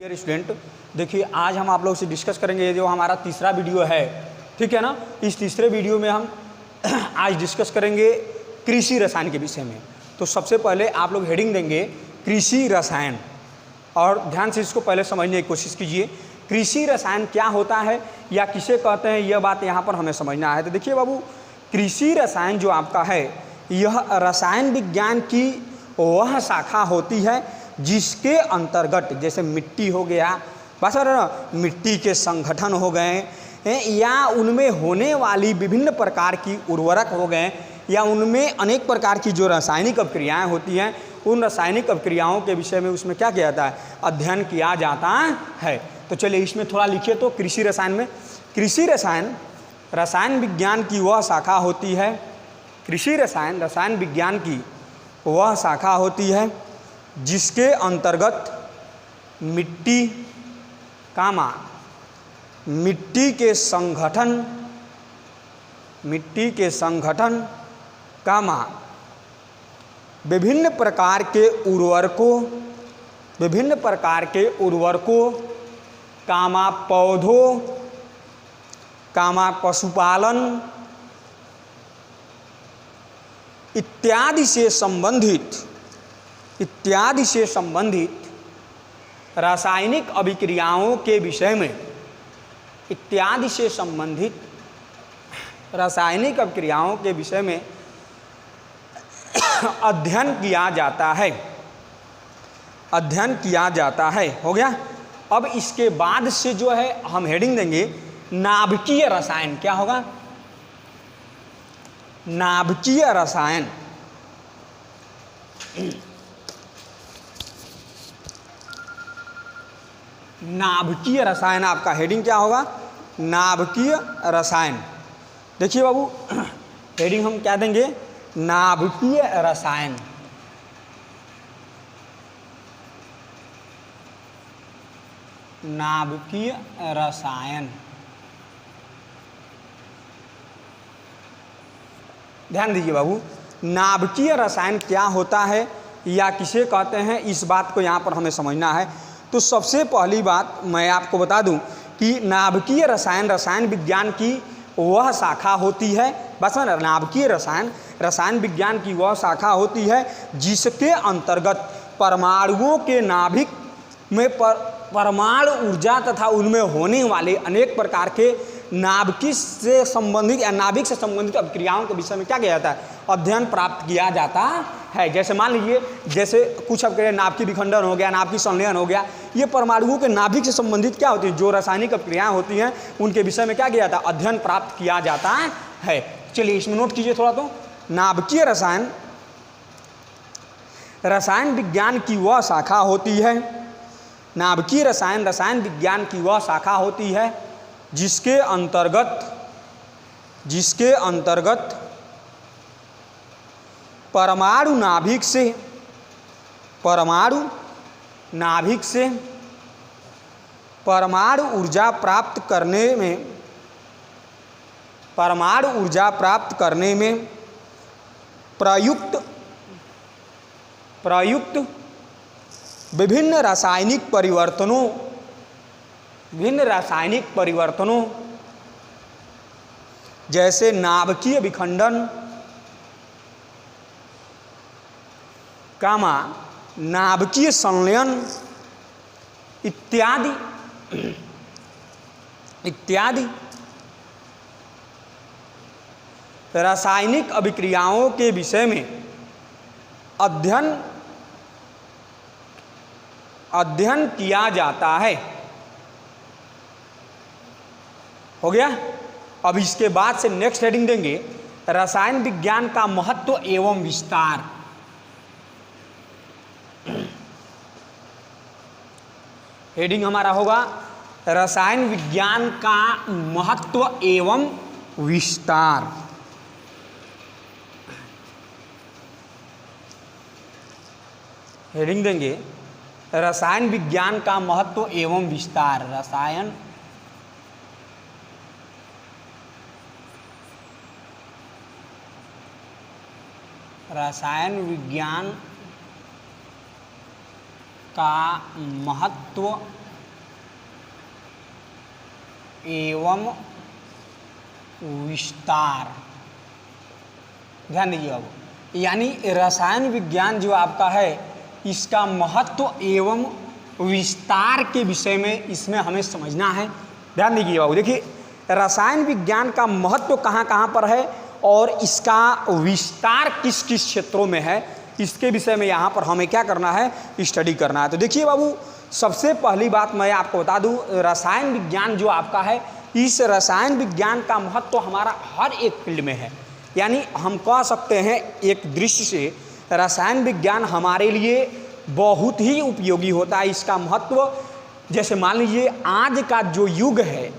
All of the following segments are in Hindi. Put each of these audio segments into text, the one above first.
डियर स्टूडेंट, देखिए आज हम आप लोग से डिस्कस करेंगे ये जो हमारा तीसरा वीडियो है, ठीक है ना। इस तीसरे वीडियो में हम आज डिस्कस करेंगे कृषि रसायन के विषय में। तो सबसे पहले आप लोग हेडिंग देंगे कृषि रसायन, और ध्यान से इसको पहले समझने की कोशिश कीजिए। कृषि रसायन क्या होता है या किसे कहते हैं, यह बात यहाँ पर हमें समझना है। तो देखिए बाबू, कृषि रसायन जो आपका है यह रसायन विज्ञान की वह शाखा होती है जिसके अंतर्गत, जैसे मिट्टी हो गया, बस मिट्टी के संगठन हो गए, या उनमें होने वाली विभिन्न प्रकार की उर्वरक हो गए, या उनमें अनेक प्रकार की जो रासायनिक अभिक्रियाएं होती हैं, उन रासायनिक अभिक्रियाओं के विषय में उसमें क्या किया जाता है, अध्ययन किया जाता है। तो चलिए इसमें थोड़ा लिखिए। तो कृषि रसायन में, कृषि रसायन रसायन विज्ञान की वह शाखा होती है, कृषि रसायन रसायन विज्ञान की वह शाखा होती है जिसके अंतर्गत मिट्टी के संगठन विभिन्न प्रकार के उर्वरकों पौधों पशुपालन इत्यादि से संबंधित रासायनिक अभिक्रियाओं के विषय में, इत्यादि से संबंधित रासायनिक अभिक्रियाओं के विषय में अध्ययन किया जाता है। हो गया। अब इसके बाद से जो है हम हेडिंग देंगे नाभिकीय रसायन। क्या होगा? नाभिकीय रसायन। नाभिकीय रसायन आपका हेडिंग क्या होगा? नाभिकीय रसायन। देखिए बाबू, हेडिंग हम क्या देंगे? नाभिकीय रसायन। नाभिकीय रसायन। ध्यान दीजिए बाबू, नाभिकीय रसायन क्या होता है या किसे कहते हैं, इस बात को यहाँ पर हमें समझना है। तो सबसे पहली बात मैं आपको बता दूं कि नाभिकीय रसायन रसायन विज्ञान की वह शाखा होती है, बस नाभिकीय रसायन रसायन विज्ञान की वह शाखा होती है जिसके अंतर्गत परमाणुओं के नाभिक में परमाणु ऊर्जा तथा उनमें होने वाले अनेक प्रकार के नाभिक से संबंधित अभिक्रियाओं के विषय में क्या किया जाता है, अध्ययन प्राप्त किया जाता है। जैसे मान लीजिए, जैसे कुछ अभिक्रिया नाभिकीय विखंडन हो गया, नाभिकीय संलयन हो गया, ये परमाणुओं के नाभिक से संबंधित क्या होती है, जो रासायनिक अभिक्रियाएं होती हैं उनके विषय में क्या किया जाता है, अध्ययन प्राप्त किया जाता है। चलिए इसमें नोट कीजिए थोड़ा। तो नाभिकीय रसायन रसायन विज्ञान की वह शाखा होती है, नाभिकीय रसायन रसायन विज्ञान की वह शाखा होती है जिसके अंतर्गत परमाणु नाभिक से परमाणु ऊर्जा प्राप्त करने में प्रयुक्त विभिन्न रासायनिक परिवर्तनों जैसे नाभिकीय विखंडन, नाभिकीय संलयन इत्यादि रासायनिक अभिक्रियाओं के विषय में अध्ययन किया जाता है। हो गया। अब इसके बाद से नेक्स्ट हेडिंग देंगे रसायन विज्ञान का महत्व एवं विस्तार। हेडिंग हमारा होगा रसायन विज्ञान का महत्व एवं विस्तार। हेडिंग देंगे रसायन विज्ञान का महत्व एवं विस्तार। रसायन विज्ञान का महत्व एवं विस्तार। ध्यान दीजिए अब, यानी रसायन विज्ञान जो आपका है इसका महत्व एवं विस्तार के विषय में इसमें हमें समझना है। ध्यान दीजिए बाबू, देखिए रसायन विज्ञान का महत्व कहाँ कहाँ पर है और इसका विस्तार किस किस क्षेत्रों में है, इसके विषय में यहाँ पर हमें क्या करना है, स्टडी करना है। तो देखिए बाबू, सबसे पहली बात मैं आपको बता दूँ, रसायन विज्ञान जो आपका है, इस रसायन विज्ञान का महत्व हमारा हर एक फील्ड में है। यानी हम कह सकते हैं एक दृष्टि से रसायन विज्ञान हमारे लिए बहुत ही उपयोगी होता है। इसका महत्व, जैसे मान लीजिए आज का जो युग है,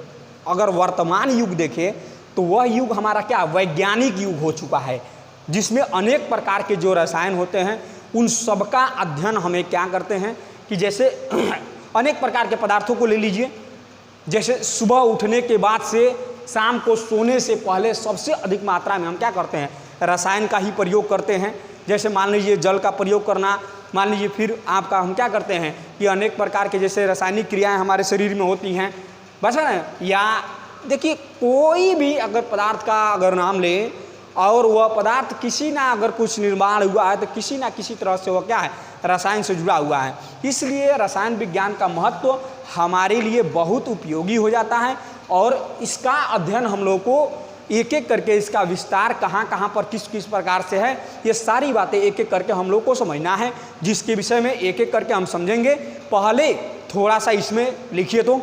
अगर वर्तमान युग देखें तो वह युग हमारा क्या वैज्ञानिक युग हो चुका है, जिसमें अनेक प्रकार के जो रसायन होते हैं उन सबका अध्ययन हमें क्या करते हैं कि जैसे अनेक प्रकार के पदार्थों को ले लीजिए, जैसे सुबह उठने के बाद से शाम को सोने से पहले सबसे अधिक मात्रा में हम क्या करते हैं, रसायन का ही प्रयोग करते हैं। जैसे मान लीजिए जल का प्रयोग करना, मान लीजिए फिर आपका हम क्या करते हैं कि अनेक प्रकार के जैसे रासायनिक क्रियाएं हमारे शरीर में होती हैं, बस है ना। या देखिए कोई भी अगर पदार्थ का अगर नाम ले और वह पदार्थ किसी ना अगर कुछ निर्माण हुआ है तो किसी ना किसी तरह से वह क्या है, रसायन से जुड़ा हुआ है। इसलिए रसायन विज्ञान का महत्व हमारे लिए बहुत उपयोगी हो जाता है और इसका अध्ययन हम लोग को एक एक करके, इसका विस्तार कहाँ कहाँ पर किस किस प्रकार से है, ये सारी बातें एक एक करके हम लोग को समझना है, जिसके विषय में एक एक करके हम समझेंगे। पहले थोड़ा सा इसमें लिखिए तो,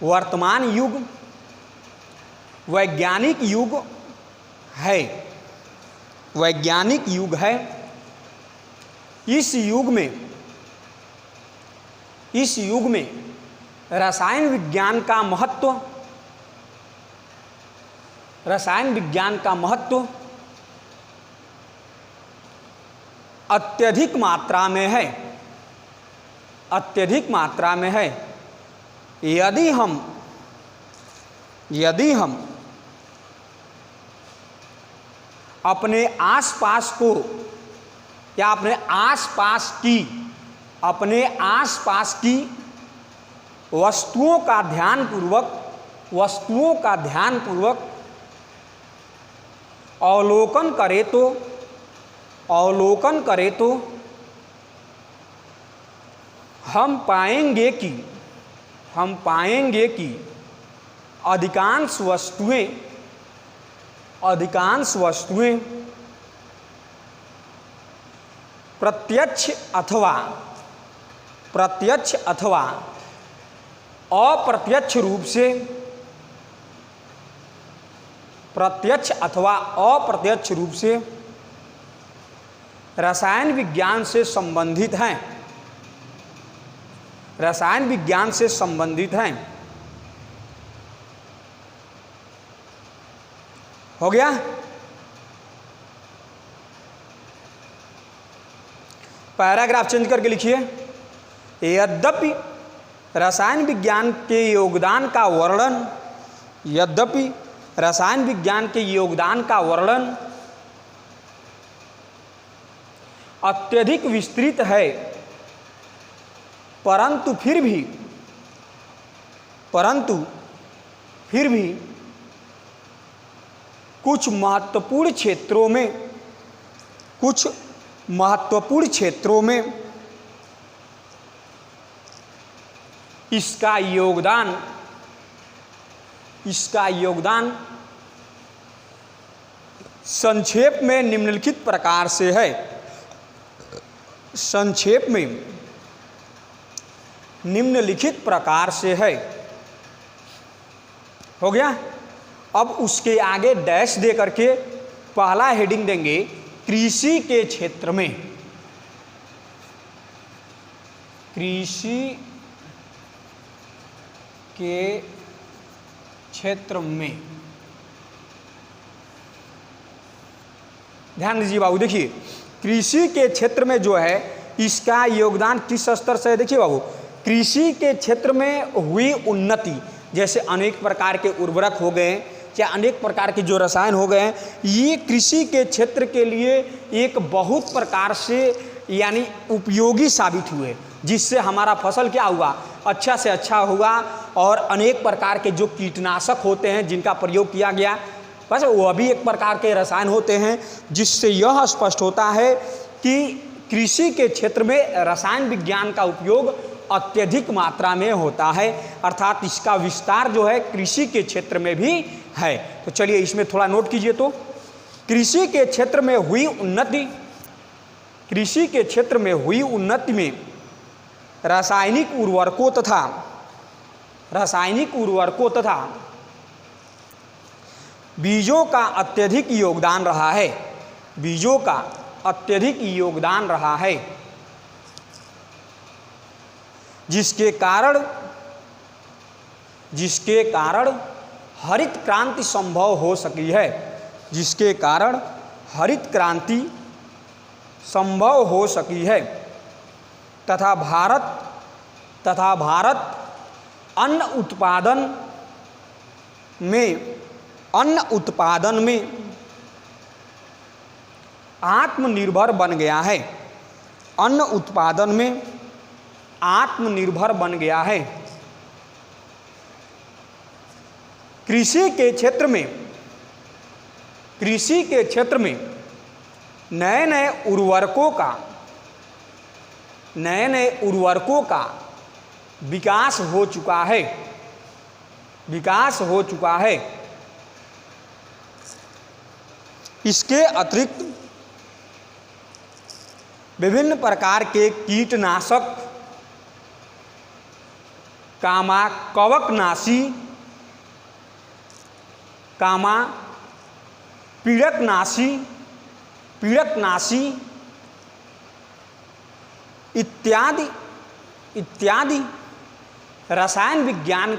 वर्तमान युग वैज्ञानिक युग है, वैज्ञानिक युग है। इस युग में रसायन विज्ञान का महत्व अत्यधिक मात्रा में है, अत्यधिक मात्रा में है। यदि हम अपने आसपास को या अपने आसपास की वस्तुओं का ध्यानपूर्वक अवलोकन करें तो हम पाएंगे कि अधिकांश वस्तुएं प्रत्यक्ष अथवा अप्रत्यक्ष रूप से रसायन विज्ञान से संबंधित हैं। हो गया। पैराग्राफ चेंज करके लिखिए, यद्यपि रसायन विज्ञान के योगदान का वर्णन अत्यधिक विस्तृत है, परंतु फिर भी कुछ महत्वपूर्ण क्षेत्रों में इसका योगदान संक्षेप में निम्नलिखित प्रकार से है। संक्षेप में निम्नलिखित प्रकार से है। हो गया। अब उसके आगे डैश दे करके पहला हेडिंग देंगे, कृषि के क्षेत्र में। कृषि के क्षेत्र में ध्यान दीजिए बाबू। देखिए कृषि के क्षेत्र में जो है इसका योगदान किस स्तर से है। देखिए बाबू, कृषि के क्षेत्र में हुई उन्नति, जैसे अनेक प्रकार के उर्वरक हो गए या अनेक प्रकार के जो रसायन हो गए हैं, ये कृषि के क्षेत्र के लिए एक बहुत प्रकार से यानी उपयोगी साबित हुए। जिससे हमारा फसल क्या हुआ, अच्छा से अच्छा हुआ। और अनेक प्रकार के जो कीटनाशक होते हैं जिनका प्रयोग किया गया, बस वह भी एक प्रकार के रसायन होते हैं, जिससे यह स्पष्ट होता है कि कृषि के क्षेत्र में रसायन विज्ञान का उपयोग अत्यधिक मात्रा में होता है, अर्थात इसका विस्तार जो है कृषि के क्षेत्र में भी है। तो चलिए इसमें थोड़ा नोट कीजिए। तो कृषि के क्षेत्र में हुई उन्नति, कृषि के क्षेत्र में हुई उन्नति में रासायनिक उर्वरकों तथा बीजों का अत्यधिक योगदान रहा है, बीजों का अत्यधिक योगदान रहा है, जिसके कारण हरित क्रांति संभव हो सकी है, जिसके कारण हरित क्रांति संभव हो सकी है, तथा भारत अन्न उत्पादन में आत्मनिर्भर बन गया है, अन्न उत्पादन में आत्मनिर्भर बन गया है। कृषि के क्षेत्र में नए नए उर्वरकों का विकास हो चुका है। इसके अतिरिक्त विभिन्न प्रकार के कीटनाशक, कवकनाशी, पीड़कनाशी इत्यादि रसायन विज्ञान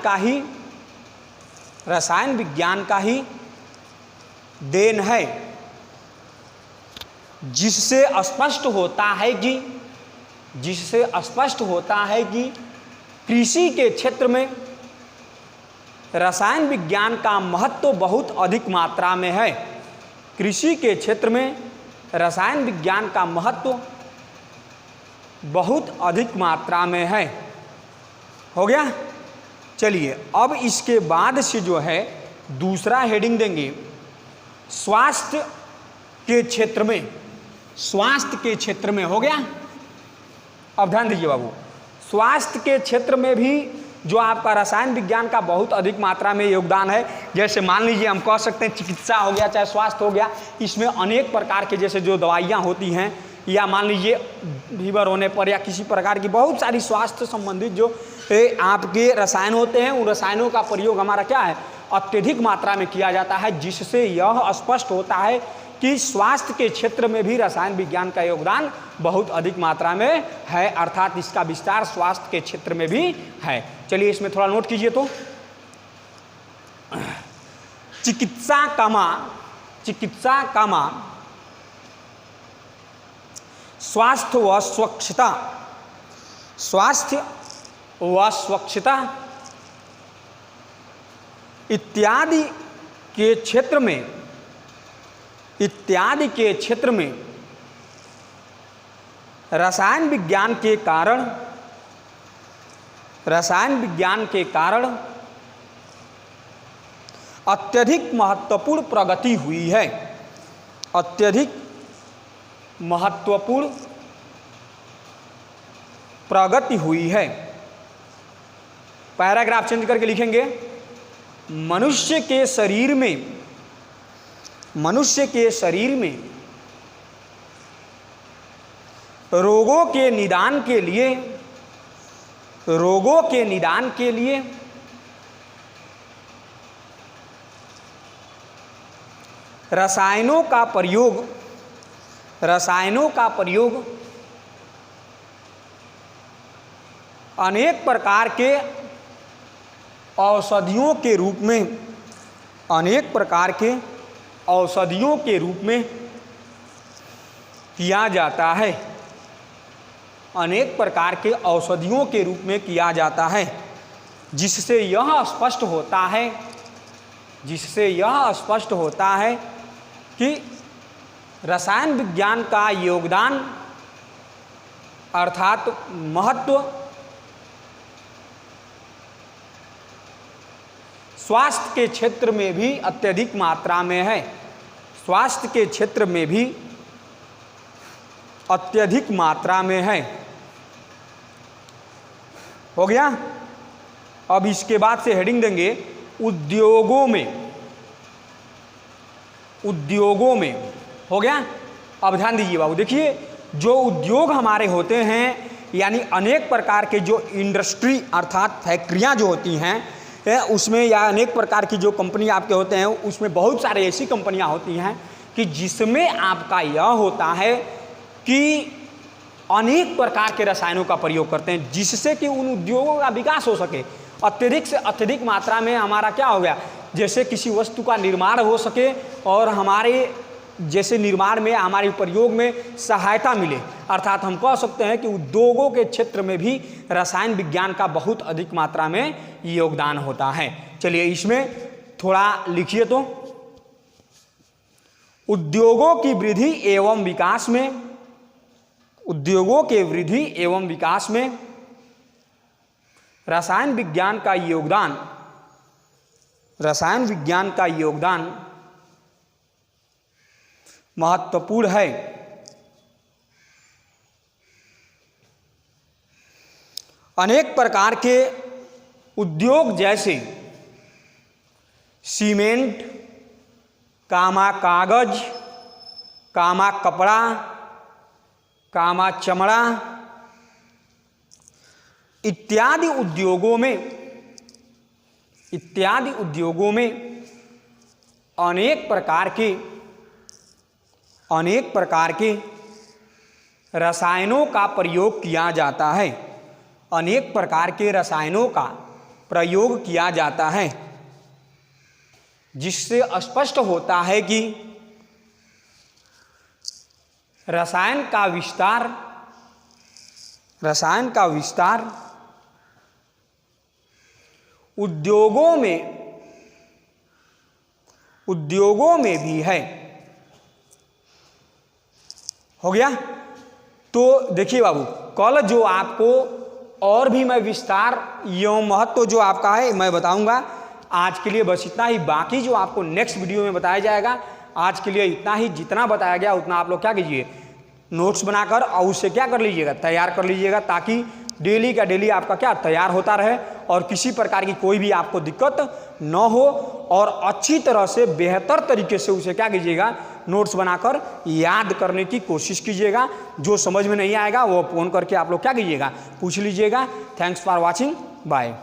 का ही देन है, जिससे स्पष्ट होता है कि कृषि के क्षेत्र में रसायन विज्ञान का महत्व बहुत अधिक मात्रा में है। कृषि के क्षेत्र में रसायन विज्ञान का महत्व बहुत अधिक मात्रा में है। हो गया। चलिए अब इसके बाद से जो है दूसरा हेडिंग देंगे स्वास्थ्य के क्षेत्र में। स्वास्थ्य के क्षेत्र में हो गया। अब ध्यान दीजिए बाबू, स्वास्थ्य के क्षेत्र में भी जो आपका रसायन विज्ञान का बहुत अधिक मात्रा में योगदान है। जैसे मान लीजिए हम कह सकते हैं चिकित्सा हो गया, चाहे स्वास्थ्य हो गया, इसमें अनेक प्रकार के जैसे जो दवाइयाँ होती हैं, या मान लीजिए फीवर होने पर या किसी प्रकार की बहुत सारी स्वास्थ्य संबंधित जो आपके रसायन होते हैं, उन रसायनों का प्रयोग हमारा क्या है, अत्यधिक मात्रा में किया जाता है, जिससे यह स्पष्ट होता है कि स्वास्थ्य के क्षेत्र में भी रसायन विज्ञान का योगदान बहुत अधिक मात्रा में है, अर्थात इसका विस्तार स्वास्थ्य के क्षेत्र में भी है। चलिए इसमें थोड़ा नोट कीजिए। तो चिकित्सा कामा स्वास्थ्य व स्वच्छता इत्यादि के क्षेत्र में रसायन विज्ञान के कारण अत्यधिक महत्वपूर्ण प्रगति हुई है। अत्यधिक महत्वपूर्ण प्रगति हुई है। पैराग्राफ चेंज करके लिखेंगे, मनुष्य के शरीर में रोगों के निदान के लिए रसायनों का प्रयोग अनेक प्रकार के औषधियों के रूप में किया जाता है। अनेक प्रकार के औषधियों के रूप में किया जाता है, जिससे यह स्पष्ट होता है कि रसायन विज्ञान का योगदान अर्थात महत्व स्वास्थ्य के क्षेत्र में भी अत्यधिक मात्रा में है, स्वास्थ्य के क्षेत्र में भी अत्यधिक मात्रा में है। हो गया। अब इसके बाद से हेडिंग देंगे उद्योगों में, उद्योगों में। हो गया। अब ध्यान दीजिए बाबू, देखिए जो उद्योग हमारे होते हैं यानी अनेक प्रकार के जो इंडस्ट्री अर्थात फैक्ट्रियां जो होती हैं उसमें, या अनेक प्रकार की जो कंपनी आपके होते हैं उसमें बहुत सारे ऐसी कंपनियां होती हैं कि जिसमें आपका यह होता है कि अनेक प्रकार के रसायनों का प्रयोग करते हैं जिससे कि उन उद्योगों का विकास हो सके। अत्यधिक से अत्यधिक मात्रा में हमारा क्या हो गया, जैसे किसी वस्तु का निर्माण हो सके और हमारे जैसे निर्माण में हमारे प्रयोग में सहायता मिले। अर्थात हम कह सकते हैं कि उद्योगों के क्षेत्र में भी रसायन विज्ञान का बहुत अधिक मात्रा में योगदान होता है। चलिए इसमें थोड़ा लिखिए तो, उद्योगों की वृद्धि एवं विकास में, उद्योगों के वृद्धि एवं विकास में रसायन विज्ञान का योगदान, रसायन विज्ञान का योगदान महत्वपूर्ण है। अनेक प्रकार के उद्योग जैसे सीमेंट, कामा कागज, कामा कपड़ा, कामा चमड़ा इत्यादि उद्योगों में, इत्यादि उद्योगों में अनेक प्रकार के रसायनों का प्रयोग किया जाता है, अनेक प्रकार के रसायनों का प्रयोग किया जाता है, जिससे स्पष्ट होता है कि रसायन का विस्तार उद्योगों में भी है। हो गया। तो देखिए बाबू, कल जो आपको और भी मैं विस्तार एवं महत्व जो आपका है मैं बताऊंगा। आज के लिए बस इतना ही, बाकी जो आपको नेक्स्ट वीडियो में बताया जाएगा। आज के लिए इतना ही, जितना बताया गया उतना आप लोग क्या कीजिए, नोट्स बनाकर और उससे क्या कर लीजिएगा, तैयार कर लीजिएगा, ताकि डेली का डेली आपका क्या तैयार होता रहे और किसी प्रकार की कोई भी आपको दिक्कत न हो, और अच्छी तरह से बेहतर तरीके से उसे क्या कीजिएगा, नोट्स बनाकर याद करने की कोशिश कीजिएगा। जो समझ में नहीं आएगा वो फ़ोन करके आप लोग क्या कीजिएगा, पूछ लीजिएगा। Thanks for watching, bye.